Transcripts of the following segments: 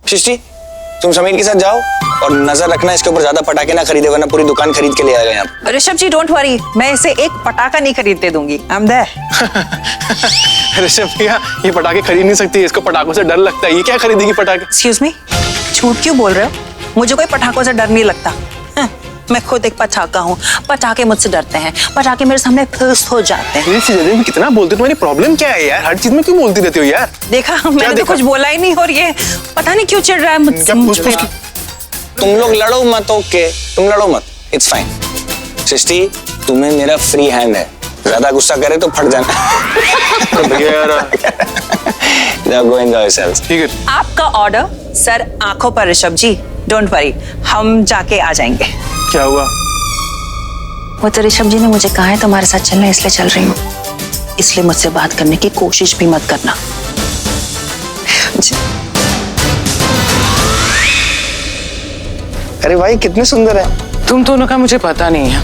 सृष्टि, तुम समीर के साथ जाओ और नजर रखना इसके ऊपर, ज्यादा पटाखे ना खरीदे वरना पूरी दुकान खरीद के ले आएगा यहाँ। ऋषभ जी डोंट वरी, मैं इसे एक पटाखा नहीं खरीदने दूंगी। I'm there। ऋषभ भैया ये पटाखे खरीद नहीं सकती, इसको पटाखों से डर लगता है, ये क्या खरीदेगी पटाखे? एक्सक्यूज मी, झूठ क्यों बोल रहे हो? मुझे कोई पटाखों से डर नहीं लगता। मैं खुद एक पटाखा हूँ, पटाखे मुझसे डरते हैं, पटाखे मेरे सामने फर्स्ट हो जाते हैं। में कितना बोलती हो, तुम्हारी प्रॉब्लम क्या है यार? हर चीज में क्यों बोलती रहती हो यार? देखा, मैंने तो कुछ बोला ही नहीं और ये पता नहीं क्यों चिढ़ रहा है मुझसे। तुम लोग लड़ो मत, ओके? तुम लड़ो मत, इट्स फाइन। सृष्टि, तुम्हें मेरा फ्री हैंड है, ज्यादा गुस्सा करे तो फट जाना। Go enjoy yourselves। ठीक है। आपका ऑर्डर सर आंखों पर ऋषभ जी, डोंट वरी, हम जाके आ जाएंगे। क्या हुआ? वो तो ऋषभ जी ने मुझे कहा है तुम्हारे साथ चलना, इसलिए चल रही हूँ, इसलिए मुझसे बात करने की कोशिश भी मत करना। अरे भाई कितने सुंदर है। तुम दोनों का मुझे पता नहीं है,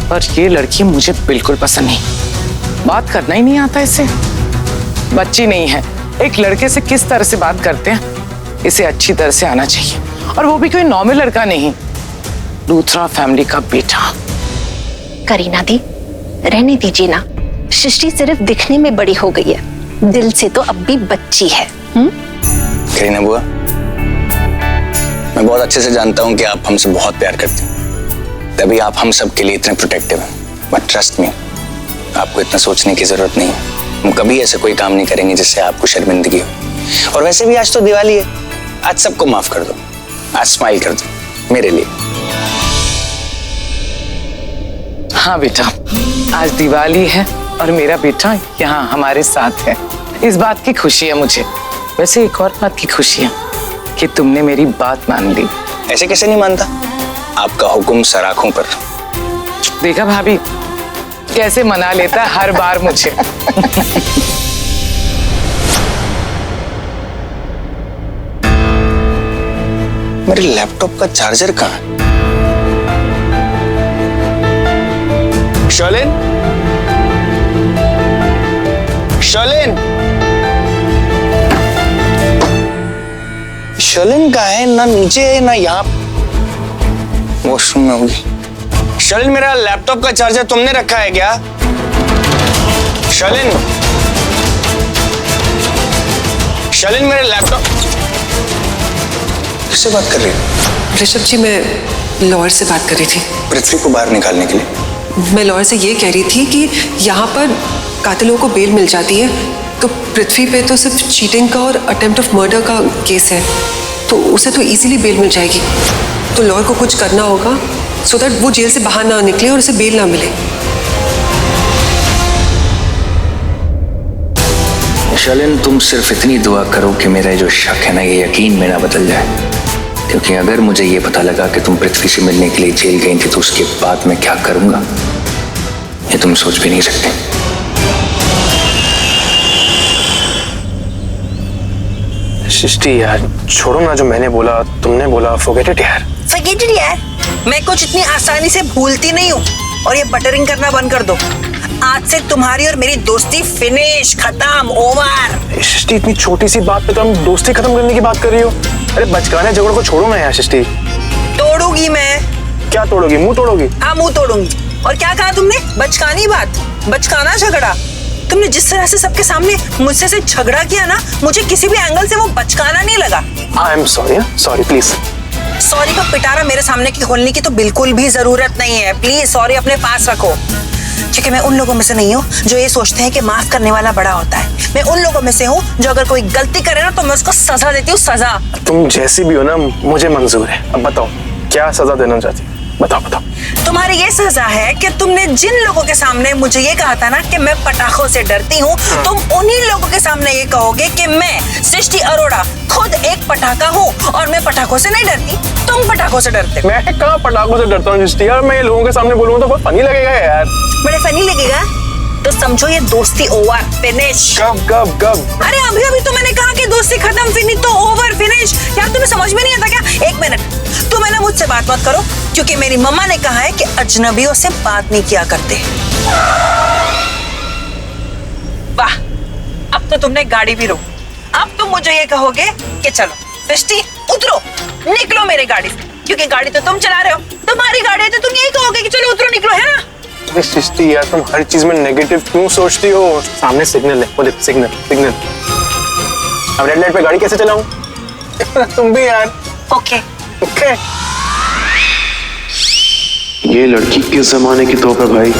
पर ये लड़की मुझे बिल्कुल पसंद नहीं। बात करना ही नहीं आता इसे, बच्ची नहीं है, एक लड़के से किस तरह से बात करते हैं इसे अच्छी तरह से आना चाहिए, और वो भी कोई नॉर्मल लड़का नहीं, लूथरा फैमिली का बेटा। करीना दी, रहने दीजिए ना, सृष्टि सिर्फ दिखने में बड़ी हो गई है, दिल से तो अब भी बच्ची है। करीना बुआ, मैं बहुत अच्छे से जानता हूँ कि आप हमसे बहुत प्यार करते हैं, तभी आप हम सब के लिए इतने प्रोटेक्टिव हैं। बट ट्रस्ट मी, आपको इतना सोचने की जरूरत नहीं है। हम कभी ऐसे कोई काम नहीं करेंगे जिससे आपको शर्मिंदगी हो। और वैसे भी आज तो दिवाली है, आज सबको माफ कर दो, आज स्माइल कर दो मेरे लिए। हाँ बेटा, आज दिवाली है और मेरा बेटा यहाँ हमारे साथ है, इस बात की खुशी है मुझे। वैसे एक और बात की खुशी है कि तुमने मेरी बात मान ली। ऐसे कैसे नहीं मानता, आपका हुक्म सराखों पर। देखा भाभी कैसे मना लेता है हर बार मुझे। मेरे लैपटॉप का चार्जर कहाँ है? शर्लिन, शर्लिन, शर्लिन कहाँ है? ना नीचे है ना यहाँ, वॉशरूम में होगी। शर्लिन, मेरा लैपटॉप का चार्जर तुमने रखा है क्या? शर्लिन, शर्लिन, मेरे लैपटॉप। किससे बात कर रही हो? ऋषभ जी, मैं लॉयर से बात कर रही थी। पृथ्वी को बाहर निकालने के लिए? मैं लॉयर से ये कह रही थी कि यहाँ पर कातिलों को बेल मिल जाती है, तो पृथ्वी पे तो सिर्फ चीटिंग का और अटेम्प्ट ऑफ मर्डर का केस है, तो उसे तो इजीली बेल मिल जाएगी। तो लॉयर को कुछ करना होगा सो दैट वो जेल से बाहर ना निकले और उसे बेल ना मिले। शर्लिन, तुम सिर्फ इतनी दुआ करो कि मेरा जो शक है ना, ये यकीन में ना बदल जाए, क्योंकि अगर मुझे ये पता लगा कि तुम पृथ्वी से मिलने के लिए जेल गई थी तो उसके बाद मैं क्या करूंगा, ये तुम सोच भी नहीं सकते। सृष्टि यार छोड़ो ना, जो मैंने बोला तुमने बोला, फॉरगेट इट यार। फॉरगेट इट यार, मैं कुछ इतनी आसानी से भूलती नहीं हूँ, और ये बटरिंग करना बंद कर दो। आज से तुम्हारी और मेरी दोस्ती फिनिश, खत्म, ओवर। सृष्टि, इतनी छोटी सी बात पे तो हम दोस्ती खत्म करने की बात कर रही हो? अरे बचकाने झगड़ों को छोड़ो ना यार सृष्टि। तोड़ूंगी मैं। क्या तोड़ोगी? मुंह तोड़ोगी? हाँ, मुंह तोड़ूंगी। और क्या कहा तुमने? बचकानी बात, बचकाना झगड़ा। तुमने जिस तरह से सबके सामने मुझसे से झगड़ा किया ना, मुझे किसी भी एंगल से वो बचकाना नहीं लगा। I am sorry, sorry please. Sorry का पिटारा मेरे सामने की खोलने की तो बिल्कुल भी जरूरत नहीं है। प्लीज सॉरी अपने पास रखो, क्योंकि मैं उन लोगों में से नहीं हूँ जो ये सोचते हैं कि माफ करने वाला बड़ा होता है। मैं उन लोगों में से हूँ जो अगर कोई गलती करे ना तो मैं उसको सजा देती हूँ, सजा। तुम जैसी भी हो ना, मुझे मंजूर है। अब बताओ क्या सजा देना चाहती? बताओ बताओ। तुम्हारी ये सजा है कि तुमने जिन लोगों के सामने मुझे ये कहा था ना कि मैं पटाखों से डरती हूँ, तुम उन्हीं लोगों के सामने ये कहोगे कि मैं सृष्टि अरोड़ा खुद एक पटाखा हूँ और मैं पटाखों से नहीं डरती, तुम पटाखों से डरते हो। मैं कहाँ पटाखों से डरता हूँ सृष्टि यार, मैं ये लोगों के सामने बोलूँगा तो बहुत फनी लगेगा यार। बड़े फनी लगेगा तो समझो ये दोस्ती ओवर, फिनिश। कब कब कब? अरे अभी अभी तो मैंने कहा कि दोस्ती खत्म, फिनिश तो ओवर, फिनिश। यार तुम्हें समझ में नहीं आता क्या? एक मिनट, तुम है ना मुझसे बात मत करो, क्योंकि मेरी मम्मा ने कहा है कि अजनबियों से बात नहीं किया करते। वाह, अब तो तुमने गाड़ी भी रोक। अब तुम मुझे ये कहोगे कि चलो सृष्टि उतरो, निकलो मेरी गाड़ी से, क्योंकि गाड़ी तो तुम चला रहे हो, तुम्हारी गाड़ी है तो तुम यही कहोगे कि चलो उतरो, निकलो, है ना? अरे सृष्टि यार, तुम हर चीज में नेगेटिव क्यों सोचती हो? सामने सिग्नल है, वो देख सिग्नल सिग्नल। अब रेड लाइट पे गाड़ी कैसे चलाऊं? तुम भी यार। ओके। ओके। ये लड़की किस जमाने की तोप है भाई?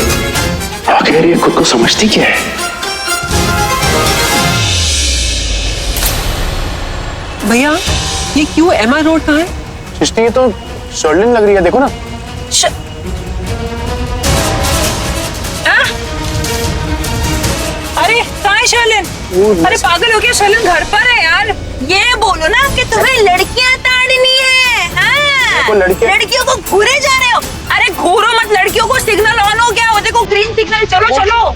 आखिर ये खुद को समझती क्या है? भैया ये क्यों एमआर रोड कहाँ है? सृष्टि ये तो शर्लिन लग रही है, देखो ना। अरे कहाँ है शर्लिन? अरे पागल हो गया, शर्लिन घर पर है यार। ये बोलो ना कि तुम्हें लड़कियां ताड़नी है। हाँ? लड़कियों को घूरे जा रहे हो। अरे घूरो मत, लड़कियों को सिग्नल ऑन हो गया, वो देखो ग्रीन सिग्नल, चलो चलो।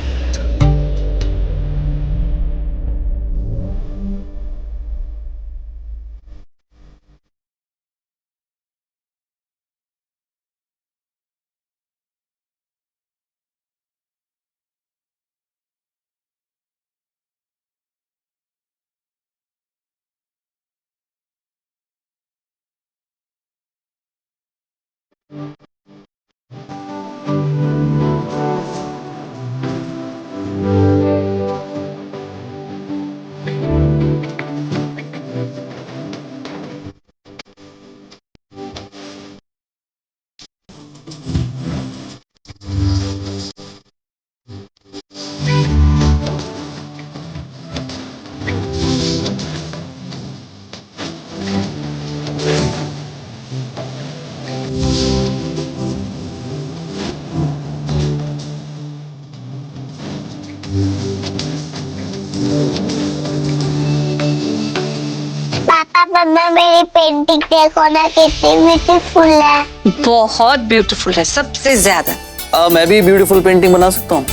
पापा मम्मा मेरी पेंटिंग देखो ना, कितनी ब्यूटीफुल है। बहुत ब्यूटीफुल है, सबसे ज्यादा। मैं भी ब्यूटीफुल पेंटिंग बना सकता हूँ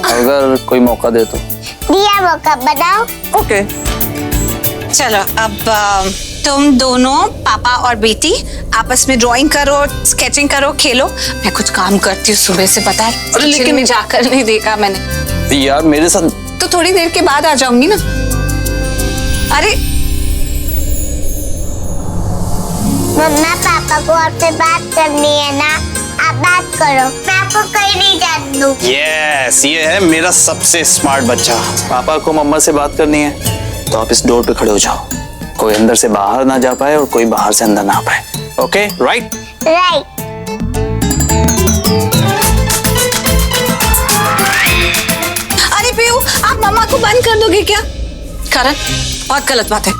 अगर कोई मौका दे तो। दिया मौका, बनाओ। ओके। चलो अब तुम दोनों पापा और बेटी आपस में ड्राइंग करो, स्केचिंग करो, खेलो। मैं कुछ काम करती हूँ सुबह से, पता है। अरे लेकिन में जाकर नहीं देखा मैंने। यार मेरे साथ तो थोड़ी देर के बाद आ जाऊंगी ना। अरे मम्मा पापा को आपसे बात करनी है ना, आप बात करो, मैं आपको कहीं नहीं जाने दूंगी। यस, ये है मेरा सबसे स्मार्ट बच्चा। पापा को मम्मा से बात करनी है तो आप इस डोर पे खड़े हो जाओ, कोई अंदर से बाहर ना जा पाए और कोई बाहर से अंदर ना आ पाए। Okay, right? राइट। अरे पीयू, आप मम्मा को बंद कर दोगे क्या? करण, बहुत गलत बात है।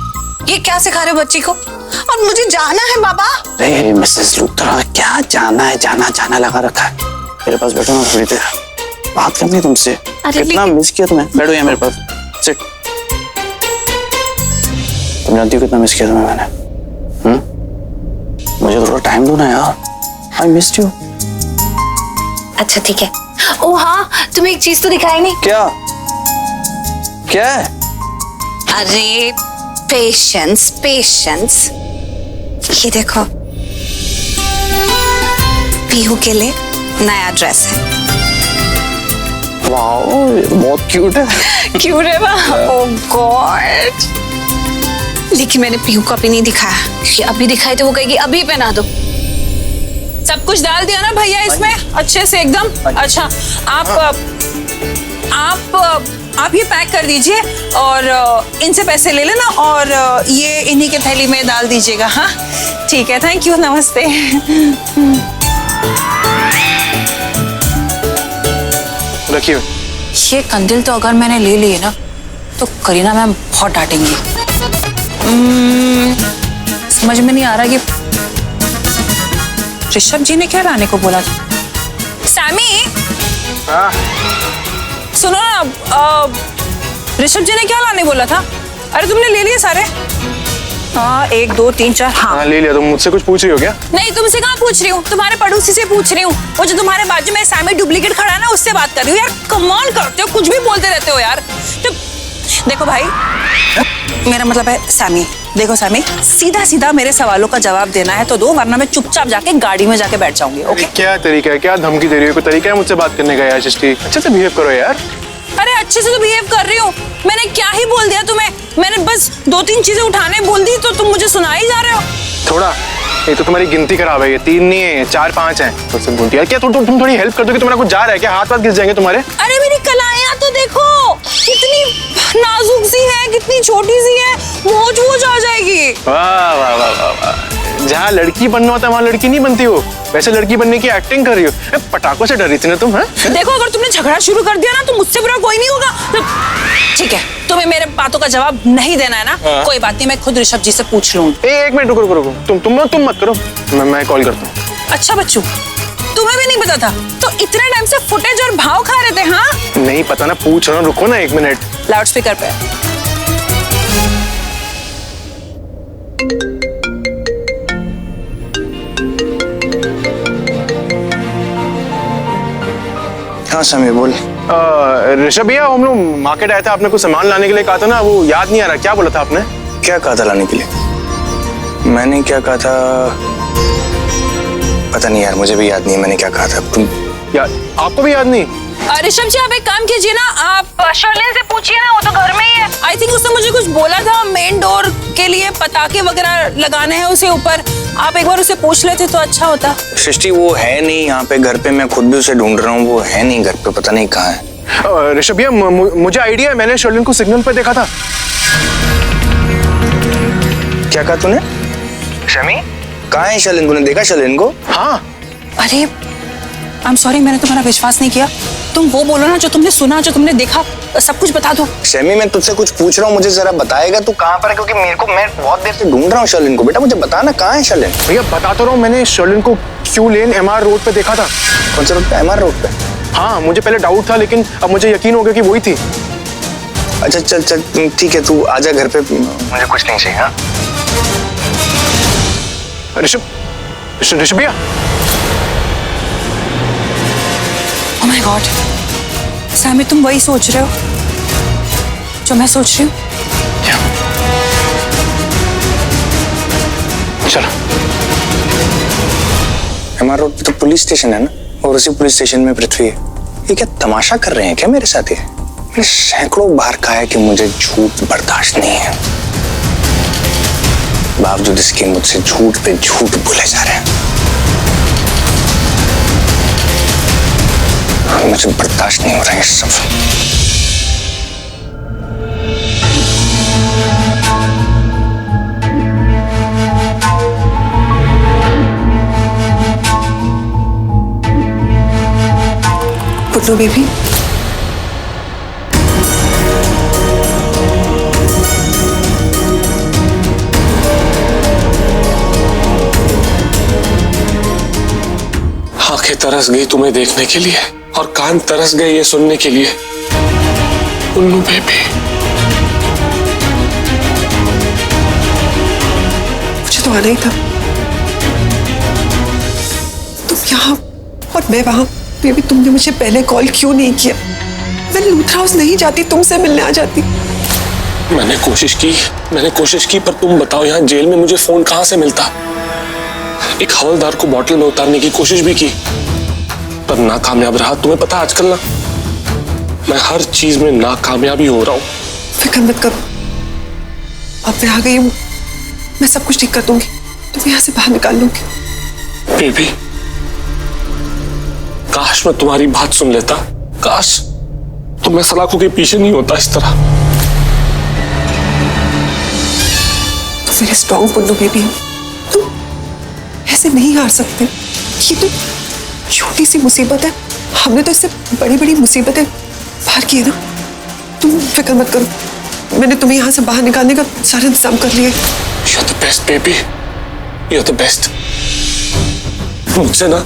ये क्या सिखा रहे हो बच्ची को? और मुझे जाना है बाबा। अरे मिसेस लूथरा, क्या जाना है, जाना जाना लगा रखा है। मेरे पास बैठो ना, थोड़ी देर बात करनी है तुमसे। कितना मिस किया तुम्हें। बैठो यहाँ मेरे पास, सिट। तुम जानती हो कितना मिस किया तुम्हें मैंने। मुझे थोड़ा टाइम दो ना यार, आई मिस्ड यू। अच्छा ठीक है। ओ हाँ, तुम्हें एक चीज तो दिखाई नहीं। क्या क्या है? अरे पेशेंस पेशेंस, ये देखो पीहू के लिए नया ड्रेस है। वाओ, बहुत क्यूट है। क्यों रे वाह, ओह गॉड। लेकिन मैंने पीहू को अभी नहीं दिखाया, क्योंकि अभी दिखाई तो वो कहेगी अभी पहना दो। सब कुछ डाल दिया ना भैया इसमें अच्छे से एकदम? अच्छा, आप ये पैक कर दीजिए और इनसे पैसे ले लेना और ये इन्हीं के थैली में डाल दीजिएगा। हाँ ठीक है, थैंक यू, नमस्ते। रखिए। ये कंदिल तो अगर मैंने ले लिए ना तो करीना मैम बहुत डांटेंगी। समझ में नहीं आ रहा ये ऋषभ जी ने क्या लाने को बोला था। सैमी, सुनो ना, ऋषभ जी ने क्या लाने बोला था? अरे तुमने ले लिए सारे? हाँ, 1 2 3 4। हाँ ले लिया। तुम मुझसे कुछ पूछ रही हो क्या? नहीं, तुमसे कहाँ पूछ रही हूँ, तुम्हारे पड़ोसी से पूछ रही हूँ। वो जो तुम्हारे बाजू में सैमी डुप्लीकेट खड़ा है ना, उससे बात कर रही हूँ। यार कमाल करते हो, कुछ भी बोलते रहते हो यार। तो देखो भाई, मेरा मतलब है सैमी, देखो सैमी, सीधा सीधा मेरे सवालों का जवाब देना है तो दो, वरना मैं चुपचाप जाके गाड़ी में जाके बैठ जाऊंगी। ओके? क्या तरीका है, क्या धमकी दे रही हो? कोई तरीका है मुझसे बात करने का यार? सृष्टि, अच्छे से बिहेव करो यार। अरे अच्छे से तो बिहेव कर रही हूँ, मैंने क्या ही बोल दिया तुम्हें? मैंने बस 2-3 चीजें उठाने बोल दी तो तुम मुझे सुना ही जा रहे हो। थोड़ा, ये तो तुम्हारी गिनती खराब है, ये 3 नहीं है, 4-5 है। तो सब बोलती है क्या तुम थोड़ी हेल्प कर दो कि तुम्हारा कुछ जा रहा है क्या? हाथ घिस जाएंगे तुम्हारे। अरे मेरी कलाइयाँ तो देखो कितनी नाजुक सी है, कितनी छोटी सी है, मोच वोच आ जाएगी। वाह वाह वाह वाह वाह, जहाँ लड़की बनना होता है वहाँ लड़की नहीं बनती हो, वैसे लड़की बनने की एक्टिंग कर रही हो। पटाखों से डर रही थी ना तुम? देखो अगर तुमने झगड़ा शुरू कर दिया ना तो मुझसे बुरा कोई नहीं होगा। तो ठीक है, तुम्हें मेरे बातों का जवाब नहीं देना है ना? कोई बात नहीं, मैं खुद ऋषभ जी से पूछ लूंगी। एक मिनट रुको, तुम मत करो, मैं कॉल करता हूँ। अच्छा बच्चू, तुम्हें भी नहीं पता था तो इतने टाइम से फुटेज और भाव खा रहे थे? हाँ नहीं पता ना, पूछ रहा हूँ, रुको ना 1 मिनट। लाउड स्पीकर पे। हाँ समीर बोल। ऋषभ भैया, हम लोग मार्केट आए थे, आपने कुछ सामान लाने के लिए कहा था ना, वो याद नहीं आ रहा, क्या बोला था आपने? क्या कहा था लाने के लिए? मैंने क्या कहा था पता नहीं यार, मुझे भी याद नहीं है मैंने क्या कहा था। तुम यार आपको भी याद नहीं? ऋषभ जी आप एक काम कीजिए ना, आप शर्लिन से पूछिए ना, वो तो घर में ही है। आई थिंक उसने मुझे कुछ बोला था, मेन डोर के लिए पटाखे वगैरह लगाने हैं उसे ऊपर। आप एक बार उसे पूछ लेते तो अच्छा होता। सृष्टि वो है नहीं यहाँ पे घर पे, मैं खुद भी उसे ढूंढ रहा हूँ, वो है नहीं घर पे, पता नहीं कहाँ है। ऋषभ भैया मुझे आइडिया है, मैंने शर्लिन को सिग्नल पे देखा था। क्या कहा तूने? शमी कहाँ है शर्लिन? तूने देखा शर्लिन को? हाँ। अरे आई एम सॉरी, मैंने तुम्हारा विश्वास नहीं किया। तुम वो बोलो ना जो तुमने सुना, जो तुमने देखा, सब कुछ बता दो। शमी मैं तुझसे कुछ पूछ रहा हूँ, मुझे जरा बताएगा तू कहाँ पर है, क्योंकि मैं बहुत देर से ढूंढ रहा हूँ शर्लिन को। बेटा मुझे बता ना कहाँ है शर्लिन। भैया बता तो रहा हूँ, मैंने शर्लिन को क्यू लेन MR रोड पे देखा था। कौन से रोड पे? MR रोड पे? हाँ, मुझे पहले डाउट था लेकिन अब मुझे यकीन हो गया कि वही थी। अच्छा चल ठीक है, तू आजा घर पे, मुझे कुछ नहीं चाहिए। हाँ ऋषभ भैया। ओह माय गॉड, सैमी तुम वही सोच रहे हो जो मैं सोच रही हूँ? चलो। MR रोड पे तो पुलिस स्टेशन है ना, और उसी पुलिस स्टेशन में पृथ्वी है। ये क्या तमाशा कर रहे हैं क्या मेरे साथ? ये मैंने सैकड़ों बार कहा है कि मुझे झूठ बर्दाश्त नहीं है, बावजूद इसके मुझसे झूठ पे झूठ बोले जा रहे हैं। मुझे बर्दाश्त नहीं हो रहा है सब। पुन्नू बेबी, आंखें तरस गई तुम्हें देखने के लिए और कान तरस गए ये सुनने के लिए। पुन्नू बेबी, मुझे तो आना ही था। तुम यहाँ और मैं वहां। बेबी तुमने मुझे पहले कॉल क्यों नहीं किया? मैं लूथरा हाउस नहीं जाती, तुमसे मिलने आ जाती। मैंने कोशिश की पर तुम बताओ यहाँ जेल में मुझे फोन कहां से मिलता? एक हवलदार को बॉटल में उतारने की कोशिश भी की पर नाकामयाब रहा। तुम्हें पता आजकल ना मैं हर चीज में नाकामयाबी हो रहा हूँ। फिक्र मत करो, अब मैं आ गई हूँ, मैं सब कुछ ठीक कर दूंगी, तुम्हें यहाँ से बाहर निकाल लूंगी। बेबी काश मैं तुम्हारी बात सुन लेता, काश तो मैं सलाखों के पीछे नहीं होता इस तरह। तो मेरे स्ट्रॉन्ग पुन्नू बेबी, तुम ऐसे नहीं हार सकते। ये तो छोटी सी मुसीबत है, हमने तो इससे बड़ी बड़ी मुसीबतें पार की है ना। तुम फिक्र मत करो, मैंने तुम्हें यहाँ से बाहर निकालने का सारा इंतजाम कर लिया है। You're the best, baby. You're the best. मुझसे ना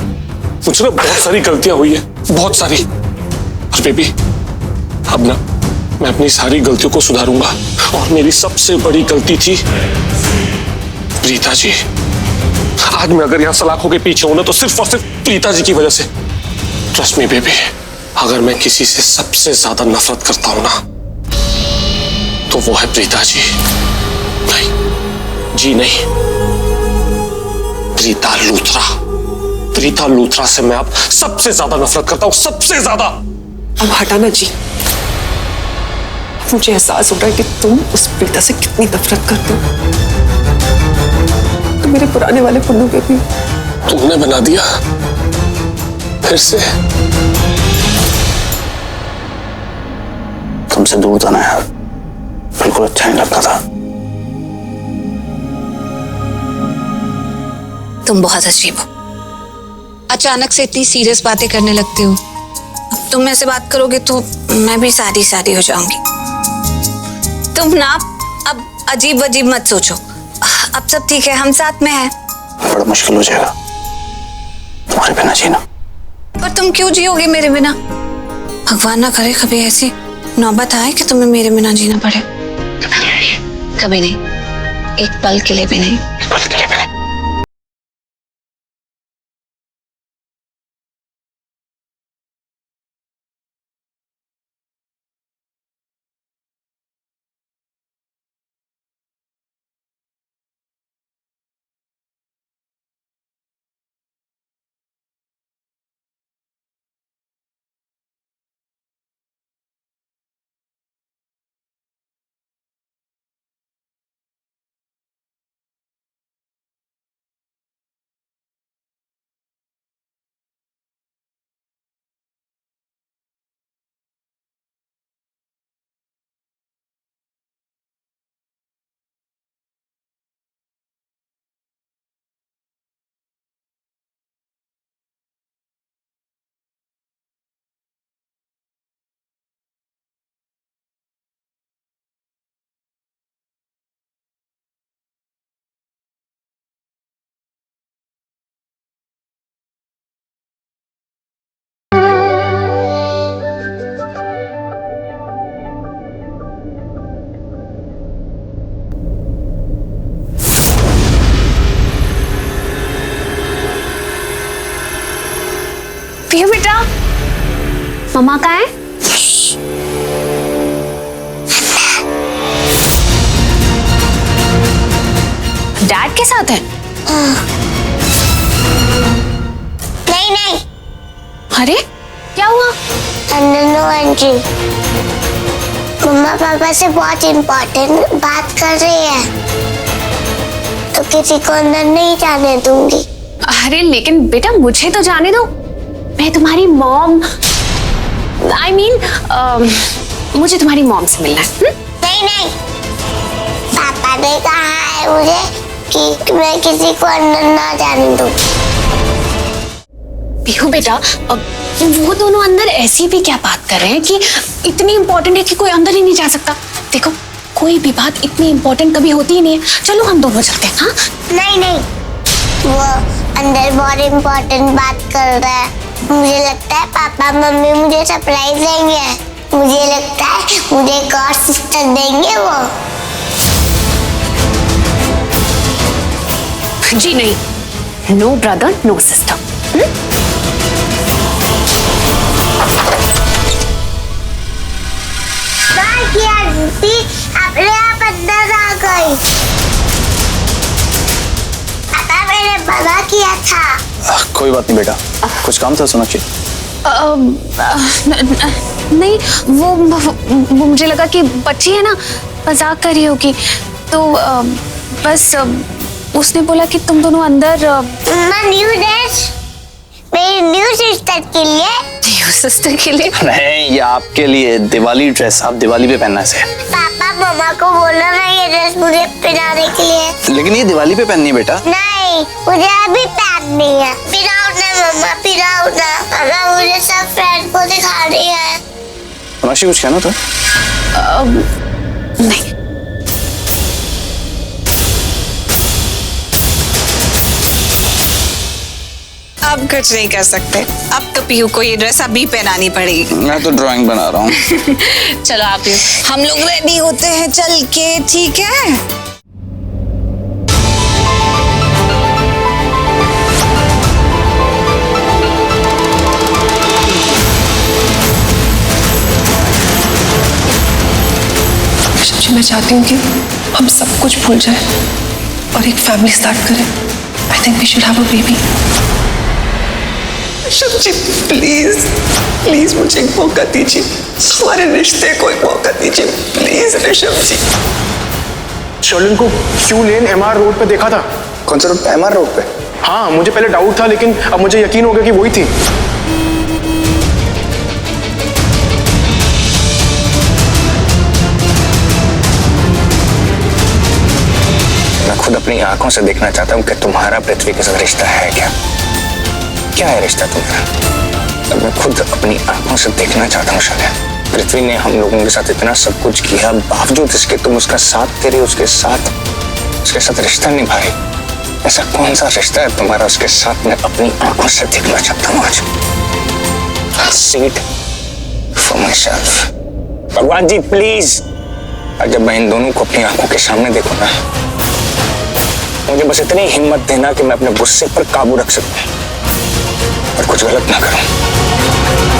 बहुत सारी गलतियां हुई है, बहुत सारी। और बेबी अब ना मैं अपनी सारी गलतियों को सुधारूंगा और मेरी सबसे बड़ी गलती थी प्रीता जी। आज मैं अगर यहाँ सलाखों के पीछे हूं ना तो सिर्फ और सिर्फ प्रीता जी की वजह से। ट्रस्ट मी बेबी, अगर मैं किसी से सबसे ज्यादा नफरत करता हूं ना तो वो है प्रीता जी। नहीं जी नहीं, प्रीता लूथरा से मैं अब सबसे ज्यादा नफरत करता हूं, सबसे ज्यादा। अब हटाना जी, मुझे एहसास हो रहा है कि तुम उस प्रीता से कितनी नफरत करते हो। तो मेरे पुराने वाले पुन्नू के भी तुमने बना दिया फिर से। तुमसे दूर था ना यार, बिल्कुल अच्छा नहीं लगता था। तुम बहुत अजीब हो, अचानक से इतनी सीरियस बातें करने लगते हो। अब तुम ऐसे बात करोगे तो मैं भी सादी हो जाऊंगी। तुम ना अब अजीब अजीब मत सोचो, अब सब ठीक है, हम साथ में हैं। बड़ा मुश्किल हो जाएगा तुम्हारे बिना जीना। पर तुम क्यों जियोगे मेरे बिना? भगवान ना करे कभी ऐसी नौबत आए कि तुम्हें मेरे बिना जीना पड़े। कभी नहीं, एक पल के लिए भी नहीं। एक पल के लिए भी नहीं। पियो बेटा, मम्मा कहाँ है? डैड के साथ है? नहीं। अरे क्या हुआ? नो आंटी, मम्मा पापा से बहुत इम्पोर्टेंट बात कर रही है, तो किसी को अंदर नहीं जाने दूंगी। अरे लेकिन बेटा मुझे तो जाने दो, मैं तुम्हारी मॉम, I mean, मुझे तुम्हारी मॉम से मिलना है। नहीं, पापा ने कहा है मुझे कि मैं किसी को अंदर ना जाने दूं। पिहू बेटा, वो दोनों अंदर ऐसी भी क्या बात कर रहे हैं कि इतनी इम्पोर्टेंट है कि कोई अंदर ही नहीं जा सकता? देखो, कोई भी बात इतनी इम्पोर्टेंट कभी होती ही नहीं है। चलो हम दोनों चलते हैं। हाँ? नहीं, वो अंदर बहुत इम्पोर्टेंट बात कर रहा है। मुझे लगता है पापा मम्मी मुझे सरप्राइज देंगे। मुझे लगता है मुझे एक और सिस्टर देंगे वो। जी नहीं, नो ब्रदर नो सिस्टर। अपने आप अंदर आ गई। पापा मैंने मना किया था। कोई बात नहीं बेटा, कुछ काम था सोनाक्षी? नहीं, वो मुझे लगा कि बच्ची है ना, मजाक कर रही होगी, तो बस उसने बोला कि तुम दोनों अंदर। न्यू ड्रेस मेरी न्यू सिस्टर के लिए। न्यू सिस्टर के लिए? नहीं, ये आपके लिए दिवाली ड्रेस, आप दिवाली पे पहनना है। पापा मम्मा को बोला ना ये ड्रेस मुझे पहनाने के लिए। लेकिन ये दिवाली पे पहननी है बेटा। नहीं, मुझे अभी पहननी है। पिराओ ना मम्मा, पिराओ ना। मम्मा मुझे सब फ्रेंड को दिखा रही है। सोनाक्षी कुछ कहना था? नहीं। अब कुछ नहीं कर सकते, अब तो पीहू को ये ड्रेस अभी पहनानी पड़ेगी। मैं तो ड्राइंग बना रहा हूँ। चलो आप हम लोग रेडी होते हैं चल के, ठीक है? मैं चाहती हूँ कि हम सब कुछ भूल जाएं और एक फैमिली स्टार्ट करें। I think we should have a baby. Rishabh ji please please मुझे एक मौका दीजिए, हमारे रिश्ते को एक मौका दीजिए प्लीज ऋषभ जी। शर्लिन को क्यू लेन MR रोड पे देखा था। कौन सा रोड पे? MR रोड पे? हाँ, मुझे पहले डाउट था लेकिन अब मुझे यकीन हो गया कि वही थी। मैं खुद अपनी आंखों से देखना चाहता हूँ कि तुम्हारा पृथ्वी के साथ रिश्ता है क्या? क्या है रिश्ता तुम्हारा? अब मैं खुद अपनी आंखों से देखना चाहता हूँ शायद। पृथ्वी ने हम लोगों के साथ इतना सब कुछ किया, बावजूद इसके तुम उसका साथ दे रही हो, उसके साथ रिश्ता निभा रही। ऐसा कौन सा रिश्ता है तुम्हारा उसके साथ? मैं अपनी आंखों से देखना चाहता हूँ आज। See it for myself। भगवान जी प्लीज, और जब मैं इन दोनों को अपनी आंखों के सामने देखूं ना, मुझे बस इतनी हिम्मत देना कि मैं अपने गुस्से पर काबू रख सकूं और कुछ गलत ना करूं।